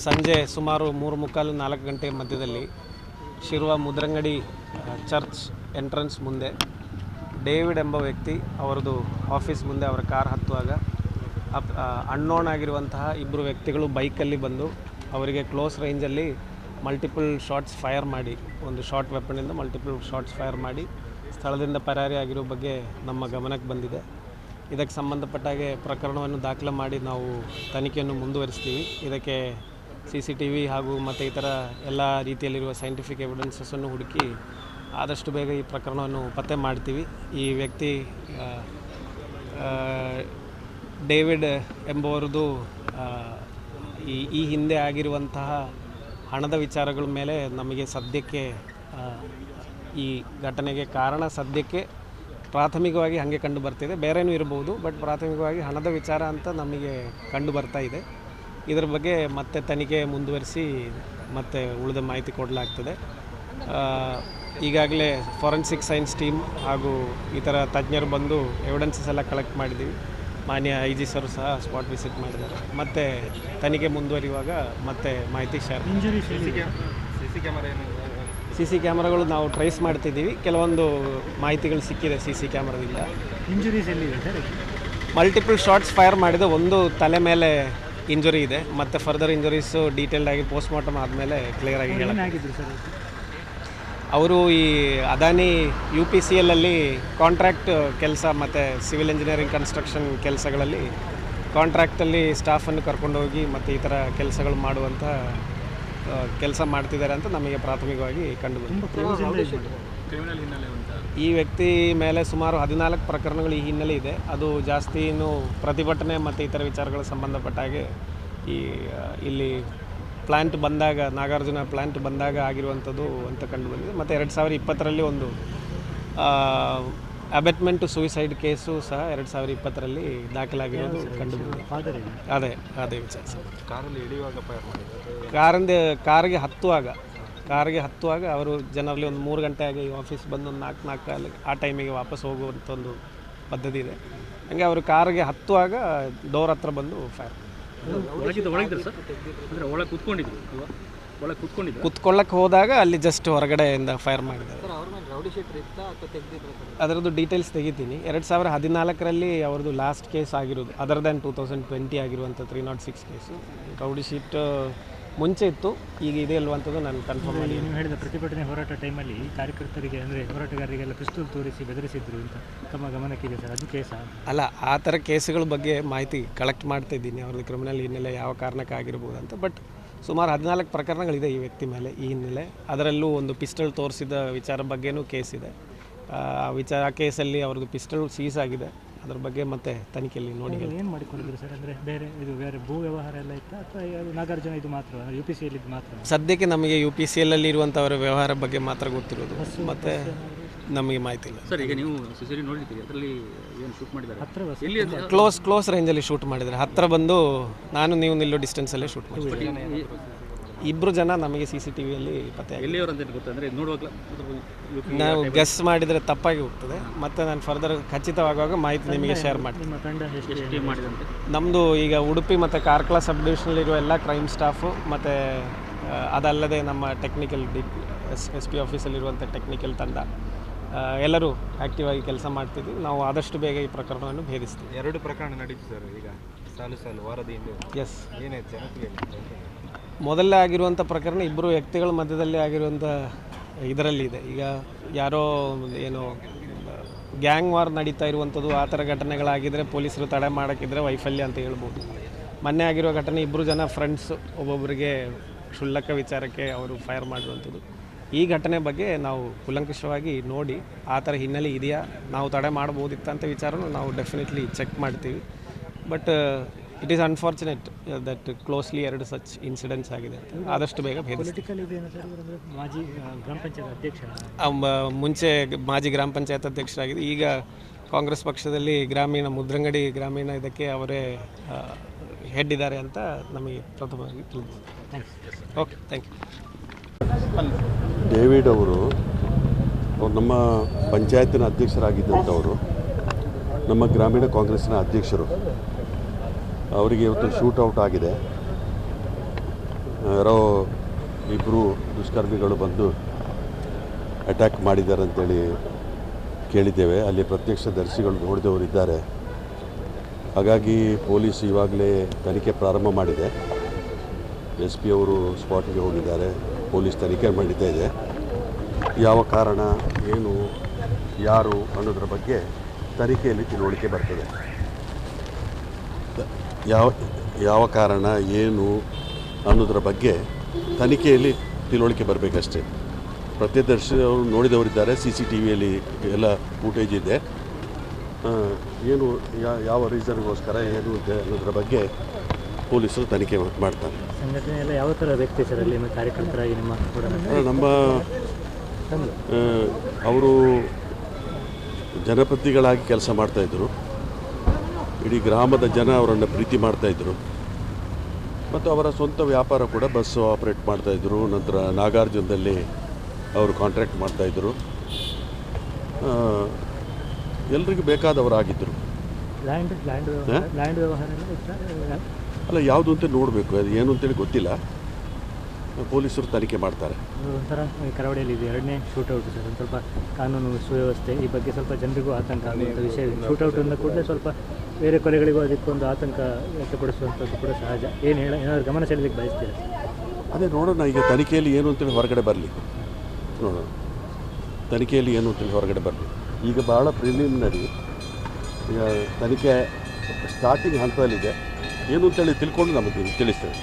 ಸಂಜೆ ಸುಮಾರು 3:45 4 ಗಂಟೆ ಮಧ್ಯದಲ್ಲಿ ಶಿರುವ ಮುದ್ರಂಗಡಿ ಚರ್ಚ್ ಎಂಟ್ರೆನ್ಸ್ ಮುಂದೆ ಡೇವಿಡ್ ಎಂಬ ವ್ಯಕ್ತಿ ಅವರದು ಆಫೀಸ್ ಮುಂದೆ ಅವರ ಕಾರ್ ಹತ್ತುವಾಗ ಅನ್ನೋನ್ ಆಗಿರುವಂತಹ ಇಬ್ಬರು ವ್ಯಕ್ತಿಗಳು ಬೈಕಲ್ಲಿ ಬಂದು ಅವರಿಗೆ ಕ್ಲೋಸ್ ರೇಂಜಲ್ಲಿ ಮಲ್ಟಿಪಲ್ ಶಾಟ್ಸ್ ಫೈರ್ ಮಾಡಿ, ಒಂದು ಶಾರ್ಟ್ ವೆಪನಿಂದ ಮಲ್ಟಿಪಲ್ ಶಾಟ್ಸ್ ಫೈರ್ ಮಾಡಿ ಸ್ಥಳದಿಂದ ಪರಾರಿಯಾಗಿರೋ ಬಗ್ಗೆ ನಮ್ಮ ಗಮನಕ್ಕೆ ಬಂದಿದೆ. ಇದಕ್ಕೆ ಸಂಬಂಧಪಟ್ಟ ಹಾಗೆ ಪ್ರಕರಣವನ್ನು ದಾಖಲೆ ಮಾಡಿ ನಾವು ತನಿಖೆಯನ್ನು ಮುಂದುವರಿಸ್ತೀವಿ. ಇದಕ್ಕೆ CCTV ಹಾಗೂ ಮತ್ತು ಇತರ ಎಲ್ಲ ರೀತಿಯಲ್ಲಿರುವ ಸೈಂಟಿಫಿಕ್ ಎವಿಡೆನ್ಸಸ್ಸನ್ನು ಹುಡುಕಿ ಆದಷ್ಟು ಬೇಗ ಈ ಪ್ರಕರಣವನ್ನು ಪತ್ತೆ ಮಾಡ್ತೀವಿ. ಈ ವ್ಯಕ್ತಿ ಡೇವಿಡ್ ಎಂಬುವರದು ಈ ಹಿಂದೆ ಆಗಿರುವಂತಹ ಹಣದ ವಿಚಾರಗಳ ಮೇಲೆ ನಮಗೆ ಸದ್ಯಕ್ಕೆ ಈ ಘಟನೆಗೆ ಕಾರಣ ಸದ್ಯಕ್ಕೆ ಪ್ರಾಥಮಿಕವಾಗಿ ಹಾಗೆ ಕಂಡು ಬರ್ತಿದೆ. ಬೇರೆನೂ ಇರ್ಬೋದು, ಬಟ್ ಪ್ರಾಥಮಿಕವಾಗಿ ಹಣದ ವಿಚಾರ ಅಂತ ನಮಗೆ ಕಂಡು ಬರ್ತಾ ಇದೆ. ಇದರ ಬಗ್ಗೆ ಮತ್ತೆ ತನಿಖೆ ಮುಂದುವರಿಸಿ ಮತ್ತೆ ಉಳಿದ ಮಾಹಿತಿ ಕೊಡಲಾಗ್ತದೆ. ಈಗಾಗಲೇ ಫಾರೆನ್ಸಿಕ್ ಸೈನ್ಸ್ ಟೀಮ್ ಹಾಗೂ ಇತರ ತಜ್ಞರು ಬಂದು ಎವಿಡೆನ್ಸಸ್ ಎಲ್ಲ ಕಲೆಕ್ಟ್ ಮಾಡಿದ್ದೀವಿ. ಮಾನ್ಯ IG ಸರ್ ಸಹ ಸ್ಪಾಟ್ ವಿಸಿಟ್ ಮಾಡಿದ್ದಾರೆ. ಮತ್ತು ತನಿಖೆ ಮುಂದುವರಿಯುವಾಗ ಮತ್ತೆ ಮಾಹಿತಿ ಶೇರ್. CC ಕ್ಯಾಮರಾಗಳು ನಾವು ಟ್ರೇಸ್ ಮಾಡ್ತಿದ್ದೀವಿ. ಕೆಲವೊಂದು ಮಾಹಿತಿಗಳು ಸಿಕ್ಕಿದೆ CC ಕ್ಯಾಮ್ರಾದಿಂದ. ಇಂಜುರೀಸ್ ಎಲ್ಲಿದೆ ಸರ್? ಮಲ್ಟಿಪಲ್ ಶಾಟ್ಸ್ ಫೈರ್ ಮಾಡಿದೆ. ಒಂದು ತಲೆ ಮೇಲೆ ಇಂಜುರಿ ಇದೆ, ಮತ್ತು ಫರ್ದರ್ ಇಂಜುರೀಸು ಡೀಟೇಲ್ಡಾಗಿ ಪೋಸ್ಟ್ ಮಾರ್ಟಮ್ ಆದಮೇಲೆ ಕ್ಲಿಯರ್ ಆಗಿ ಏನಾಗಿದ್ರು ಸರ್? ಅವರು ಈ ಅದಾನಿ UPCLಲ್ಲಿ ಕಾಂಟ್ರಾಕ್ಟ್ ಕೆಲಸ ಮತ್ತು ಸಿವಿಲ್ ಇಂಜಿನಿಯರಿಂಗ್ ಕನ್ಸ್ಟ್ರಕ್ಷನ್ ಕೆಲಸಗಳಲ್ಲಿ ಕಾಂಟ್ರಾಕ್ಟಲ್ಲಿ ಸ್ಟಾಫನ್ನು ಕರ್ಕೊಂಡೋಗಿ ಮತ್ತು ಈ ಥರ ಕೆಲಸಗಳು ಮಾಡುವಂಥ ಕೆಲಸ ಮಾಡ್ತಿದ್ದಾರೆ ಅಂತ ನಮಗೆ ಪ್ರಾಥಮಿಕವಾಗಿ ಕಂಡುಬಂದಿದೆ. ಈ ವ್ಯಕ್ತಿ ಮೇಲೆ ಸುಮಾರು 14 ಪ್ರಕರಣಗಳು ಈ ಹಿನ್ನೆಲೆ ಇದೆ. ಅದು ಜಾಸ್ತಿ ಇನ್ನು ಪ್ರತಿಭಟನೆ ಮತ್ತು ಇತರ ವಿಚಾರಗಳು ಸಂಬಂಧಪಟ್ಟ ಹಾಗೆ ಇಲ್ಲಿ ಪ್ಲ್ಯಾಂಟ್ ಬಂದಾಗ, ನಾಗಾರ್ಜುನ ಪ್ಲ್ಯಾಂಟ್ ಬಂದಾಗ ಆಗಿರುವಂಥದ್ದು ಅಂತ ಕಂಡುಬಂದಿದೆ. ಮತ್ತು 2020ರಲ್ಲಿ ಒಂದು ಅಬೆಟ್ಮೆಂಟ್ ಟು ಸೂಯಿಸೈಡ್ ಕೇಸು ಸಹ 2020ರಲ್ಲಿ ದಾಖಲಾಗಿರೋದು ಕಂಡುಬಂದಿದೆ. ಅದೇ ವಿಚಾರ ಸರ್. ಕಾರಿಗೆ ಹತ್ತುವಾಗ ಅವರು ಜನರಲ್ಲಿ ಒಂದು 3 ಗಂಟೆ ಆಗಿ ಆಫೀಸ್ ಬಂದು ಒಂದು 4 ಆ ಟೈಮಿಗೆ ವಾಪಸ್ ಹೋಗುವಂಥ ಒಂದು ಪದ್ಧತಿ ಇದೆ. ಹಾಗೆ ಅವರು ಕಾರಿಗೆ ಹತ್ತುವಾಗ ಡೋರ್ ಹತ್ರ ಬಂದು ಫೈರ್. ಕುತ್ಕೊಳ್ಳಕ್ಕೆ ಹೋದಾಗ ಅಲ್ಲಿ ಜಸ್ಟ್ ಹೊರಗಡೆಯಿಂದ ಫೈರ್ ಮಾಡಿದ್ದಾರೆ. ಅದರದ್ದು ಡೀಟೇಲ್ಸ್ ತೆಗಿತೀನಿ. 2014ರಲ್ಲಿ ಅವ್ರದ್ದು ಲಾಸ್ಟ್ ಕೇಸ್ ಆಗಿರೋದು, ಅದರ್ ದ್ಯಾನ್ 2020 ಆಗಿರುವಂಥ 306 ಕೇಸು. ರೌಡಿ ಶೀಟ್ ಮುಂಚೆ ಇತ್ತು, ಈಗ ಇದೆ ಅಲ್ವಂಥದ್ದು ನಾನು ಕನ್ಫರ್ಮ್ ಮಾಡಿ. ನೀವು ಹೇಳಿದ ಪ್ರತಿಭಟನೆ ಹೋರಾಟ ಟೈಮಲ್ಲಿ ಕಾರ್ಯಕರ್ತರಿಗೆ ಅಂದರೆ ಹೋರಾಟಗಾರರಿಗೆಲ್ಲ ಪಿಸ್ತೂಲ್ ತೋರಿಸಿ ಬೆದರಿಸಿದ್ರು ಅಂತ ತಮ್ಮ ಗಮನಕ್ಕಿದೆ ಸರ್, ಅದು ಕೇಸ ಅಲ್ಲ? ಆ ಥರ ಕೇಸುಗಳ ಬಗ್ಗೆ ಮಾಹಿತಿ ಕಲೆಕ್ಟ್ ಮಾಡ್ತಾ ಇದ್ದೀನಿ. ಅವ್ರದ್ದು ಕ್ರಿಮಿನಲ್ ಹಿನ್ನೆಲೆ ಯಾವ ಕಾರಣಕ್ಕೆ ಆಗಿರ್ಬೋದು ಅಂತ. ಬಟ್ ಸುಮಾರು 14 ಪ್ರಕರಣಗಳಿದೆ ಈ ವ್ಯಕ್ತಿ ಮೇಲೆ ಈ ಹಿನ್ನೆಲೆ. ಅದರಲ್ಲೂ ಒಂದು ಪಿಸ್ಟಲ್ ತೋರಿಸಿದ ವಿಚಾರ ಬಗ್ಗೆನೂ ಕೇಸಿದೆ. ಆ ಕೇಸಲ್ಲಿ ಅವ್ರದ್ದು ಪಿಸ್ಟಲ್ ಸೀಸ್ ಆಗಿದೆ. ಅದ್ರ ಬಗ್ಗೆ ಮತ್ತೆ ತನಿಖೆಯಲ್ಲಿ ನೋಡಿ. ಏನು ಮಾಡಿಕೊಂಡಿದ್ರು ಸರ್? ಅಂದರೆ ಬೇರೆ ಭೂ ವ್ಯವಹಾರ ಎಲ್ಲ ಇತ್ತು ಅಥವಾ ನಾಗಾರ್ಜುನ ಇದು ಮಾತ್ರ UPCL ಇದು ಮಾತ್ರ? ಸದ್ಯಕ್ಕೆ ನಮಗೆ UPCLಲ್ಲಿ ಇರುವಂಥವರ ವ್ಯವಹಾರ ಬಗ್ಗೆ ಮಾತ್ರ ಗೊತ್ತಿರೋದು, ಮತ್ತು ನಮಗೆ ಮಾಹಿತಿ ಇಲ್ಲ ಸರ್. ಈಗ ನೀವು CCTV ನೋಡಿದ್ದೀರಿ, ಅದರಲ್ಲಿ ಏನು ಶೂಟ್ ಮಾಡಿದ್ದಾರೆ? ಕ್ಲೋಸ್ ರೇಂಜಲ್ಲಿ ಶೂಟ್ ಮಾಡಿದ್ದಾರೆ. ಹತ್ತಿರ ಬಂದು ನೀವು ನಿಲ್ಲೋ ಡಿಸ್ಟೆನ್ಸಲ್ಲೇ ಶೂಟ್ ಮಾಡಿದ್ದೀವಿ. 2 ಜನ ನಮಗೆ CCTVಯಲ್ಲಿ ಪತ್ತೆ. ಎಲ್ಲಿಯವರಂತ ಗೊತ್ತಂದರೆ ನೋಡುವಾಗ ನಾವು ಗೆಸ್ ಮಾಡಿದರೆ ತಪ್ಪಾಗಿ ಹೋಗ್ತದೆ. ಮತ್ತು ನಾನು ಫರ್ದರ್ ಖಚಿತವಾಗುವಾಗ ಮಾಹಿತಿ ನಿಮಗೆ ಶೇರ್ ಮಾಡ್ತೀನಿ. ನಮ್ಮದು ಈಗ ಉಡುಪಿ ಮತ್ತು ಕಾರ್ಕಳ ಸಬ್ ಡಿವಿಷನಲ್ಲಿರುವ ಎಲ್ಲ ಕ್ರೈಮ್ ಸ್ಟಾಫು, ಮತ್ತು ಅದಲ್ಲದೆ ನಮ್ಮ ಟೆಕ್ನಿಕಲ್ SP ಆಫೀಸಲ್ಲಿರುವಂಥ ಟೆಕ್ನಿಕಲ್ ತಂಡ ಎಲ್ಲರೂ ಆ್ಯಕ್ಟಿವ್ ಆಗಿ ಕೆಲಸ ಮಾಡ್ತಿದ್ವಿ. ನಾವು ಆದಷ್ಟು ಬೇಗ ಈ ಪ್ರಕರಣವನ್ನು ಭೇದಿಸ್ತೀವಿ. 2 ಪ್ರಕರಣ ನಡೀತು ಸರ್ ಈಗ ಸಾಲು ವಾರದಿಂದ. ಎಸ್, ಮೊದಲೇ ಆಗಿರುವಂಥ ಪ್ರಕರಣ 2 ವ್ಯಕ್ತಿಗಳ ಮಧ್ಯದಲ್ಲಿ ಆಗಿರುವಂಥ ಇದರಲ್ಲಿ ಇದೆ. ಈಗ ಯಾರೋ ಏನೋ ಗ್ಯಾಂಗ್ ವಾರ್ ನಡೀತಾ ಇರುವಂಥದ್ದು, ಆ ಥರ ಘಟನೆಗಳಾಗಿದ್ದರೆ ಪೊಲೀಸರು ತಡೆ ಮಾಡೋಕ್ಕಿದ್ರೆ ವೈಫಲ್ಯ ಅಂತ ಹೇಳ್ಬೋದು. ಮೊನ್ನೆ ಆಗಿರೋ ಘಟನೆ 2 ಜನ ಫ್ರೆಂಡ್ಸ್ ಒಬ್ಬೊಬ್ಬರಿಗೆ ಕ್ಷುಲ್ಲಕ ವಿಚಾರಕ್ಕೆ ಅವರು ಫೈರ್ ಮಾಡಿರುವಂಥದ್ದು. ಈ ಘಟನೆ ಬಗ್ಗೆ ನಾವು ಕೂಲಂಕಷವಾಗಿ ನೋಡಿ ಆ ಥರ ಹಿನ್ನೆಲೆ ಇದೆಯಾ, ನಾವು ತಡೆ ಮಾಡ್ಬೋದಿತ್ತಂಥ ವಿಚಾರನೂ ನಾವು ಡೆಫಿನೆಟ್ಲಿ ಚೆಕ್ ಮಾಡ್ತೀವಿ. But it is unfortunate that closely 2 such incidents ಆಗಿದೆ. ಆದಷ್ಟು ಬೇಗ ಮಾಜಿ ಗ್ರಾಮ ಪಂಚಾಯತ್ ಅಧ್ಯಕ್ಷ, ಮುಂಚೆ ಮಾಜಿ ಗ್ರಾಮ ಪಂಚಾಯತ್ ಅಧ್ಯಕ್ಷರಾಗಿದೆ. ಈಗ ಕಾಂಗ್ರೆಸ್ ಪಕ್ಷದಲ್ಲಿ ಮುದ್ರಂಗಡಿ ಗ್ರಾಮೀಣ ಇದಕ್ಕೆ ಅವರೇ ಹೆಡ್ ಇದ್ದಾರೆ ಅಂತ ನಮಗೆ ಪ್ರಥಮವಾಗಿ ತಿಳಿದಿದೆ. Okay, thank you. ಡೇವಿಡ್ ಅವರು ನಮ್ಮ ಪಂಚಾಯತಿನ ಅಧ್ಯಕ್ಷರಾಗಿದ್ದಂಥವರು, ನಮ್ಮ ಗ್ರಾಮೀಣ ಕಾಂಗ್ರೆಸ್ಸಿನ ಅಧ್ಯಕ್ಷರು. ಅವರಿಗೆ ಇವತ್ತು ಶೂಟೌಟ್ ಆಗಿದೆ. ಯಾರೋ ಇಬ್ಬರು ದುಷ್ಕರ್ಮಿಗಳು ಬಂದು ಅಟ್ಯಾಕ್ ಮಾಡಿದ್ದಾರೆ ಅಂತೇಳಿ ಕೇಳಿದ್ದೇವೆ. ಅಲ್ಲಿ ಪ್ರತ್ಯಕ್ಷದರ್ಶಿಗಳು ನೋಡಿದವರಿದ್ದಾರೆ. ಹಾಗಾಗಿ ಪೊಲೀಸ್ ಇವಾಗಲೇ ತನಿಖೆ ಪ್ರಾರಂಭ ಮಾಡಿದೆ. ಎಸ್ ಪಿ ಅವರು ಸ್ಪಾಟ್ಗೆ ಹೋಗಿದ್ದಾರೆ. ಪೊಲೀಸ್ ತನಿಖೆ ನಡೀತಾ ಇದೆ. ಯಾವ ಕಾರಣ, ಏನು, ಯಾರು ಅನ್ನೋದ್ರ ಬಗ್ಗೆ ತನಿಖೆಯಲ್ಲಿ ತಿಳುವಳಿಕೆ ಬರ್ತದೆ. ಯಾವ ಕಾರಣ, ಏನು ಅನ್ನೋದ್ರ ಬಗ್ಗೆ ತನಿಖೆಯಲ್ಲಿ ತಿಳುವಳಿಕೆ ಬರಬೇಕಷ್ಟೇ. ಪ್ರತ್ಯಕ್ಷದರ್ಶಿಗಳು ನೋಡಿದವರಿದ್ದಾರೆ. CCTVಯಲ್ಲಿ ಎಲ್ಲ ಫೂಟೇಜ್ ಇದೆ. ಏನು ಯಾವ ರೀಸನ್ಗೋಸ್ಕರ ಏನು ಇದೆ ಅನ್ನೋದ್ರ ಬಗ್ಗೆ ಪೊಲೀಸರು ತನಿಖೆ ಮಾಡ್ತಾರೆ. ಸಂಘಟನೆ ಎಲ್ಲ ಯಾವ ಥರ ವ್ಯಕ್ತಿ ಸರ್ ಅಲ್ಲಿ ಕಾರ್ಯಕರ್ತರಾಗಿ ನಿಮ್ಮ ಕೂಡ ನಮ್ಮ ಅವರು ಜನಪ್ರತಿನಿಧಿಗಳಾಗಿ ಕೆಲಸ ಮಾಡ್ತಾಯಿದ್ರು. ಇಡೀ ಗ್ರಾಮದ ಜನ ಅವರನ್ನು ಪ್ರೀತಿ ಮಾಡ್ತಾಯಿದ್ರು. ಮತ್ತು ಅವರ ಸ್ವಂತ ವ್ಯಾಪಾರ ಕೂಡ ಬಸ್ಸು ಆಪ್ರೇಟ್ ಮಾಡ್ತಾಯಿದ್ರು. ನಂತರ ನಾಗಾರ್ಜುನದಲ್ಲಿ ಅವರು ಕಾಂಟ್ರಾಕ್ಟ್ ಮಾಡ್ತಾಯಿದ್ರು. ಎಲ್ರಿಗೂ ಬೇಕಾದವರಾಗಿದ್ದರು. ಲ್ಯಾಂಡ್ ವ್ಯವಹಾರ ಅಲ್ಲ, ಯಾವುದು ಅಂತ ನೋಡಬೇಕು. ಅದು ಏನು ಅಂತೇಳಿ ಗೊತ್ತಿಲ್ಲ. ಪೊಲೀಸರು ತನಿಖೆ ಮಾಡ್ತಾರೆ. ಒಂಥರ ಕರಾವಳಿಯಲ್ಲಿ ಇದೆ ಎರಡನೇ ಶೂಟೌಟ್ ಸರ್. ಒಂದು ಸ್ವಲ್ಪ ಕಾನೂನು ಸುವ್ಯವಸ್ಥೆ ಈ ಬಗ್ಗೆ ಸ್ವಲ್ಪ ಜನರಿಗೂ ಆತಂಕ ಆಗುವಂಥ ವಿಷಯ. ಶೂಟೌಟ್ ಅಂದ ಕೂಡಲೇ ಸ್ವಲ್ಪ ಬೇರೆ ಕೊಲೆಗಳಿಗೂ ಅದಕ್ಕೊಂದು ಆತಂಕ ವ್ಯಕ್ತಪಡಿಸುವಂಥದ್ದು ಕೂಡ ಸಹಜ. ಏನಾದರೂ ಗಮನ ಸೆಳೆಯಲಿಕ್ಕೆ ಬಯಸ್ತೀರಾ? ಅದೇ ನೋಡೋಣ. ಈಗ ತನಿಖೆಯಲ್ಲಿ ಏನು ಅಂತೇಳಿ ಹೊರಗಡೆ ಬರಲಿ. ನೋಡೋಣ, ತನಿಖೆಯಲ್ಲಿ ಏನು ಅಂತೇಳಿ ಹೊರಗಡೆ ಬರಲಿ. ಈಗ ಭಾಳ ಪ್ರಿಲಿಮಿನರಿ. ಈಗ ತನಿಖೆ ಸ್ಟಾರ್ಟಿಂಗ್ ಹಂತದಲ್ಲಿದೆ. ಏನು ಅಂತೇಳಿ ತಿಳ್ಕೊಂಡು ನಮಗೆ ತಿಳಿಸ್ತೇವೆ.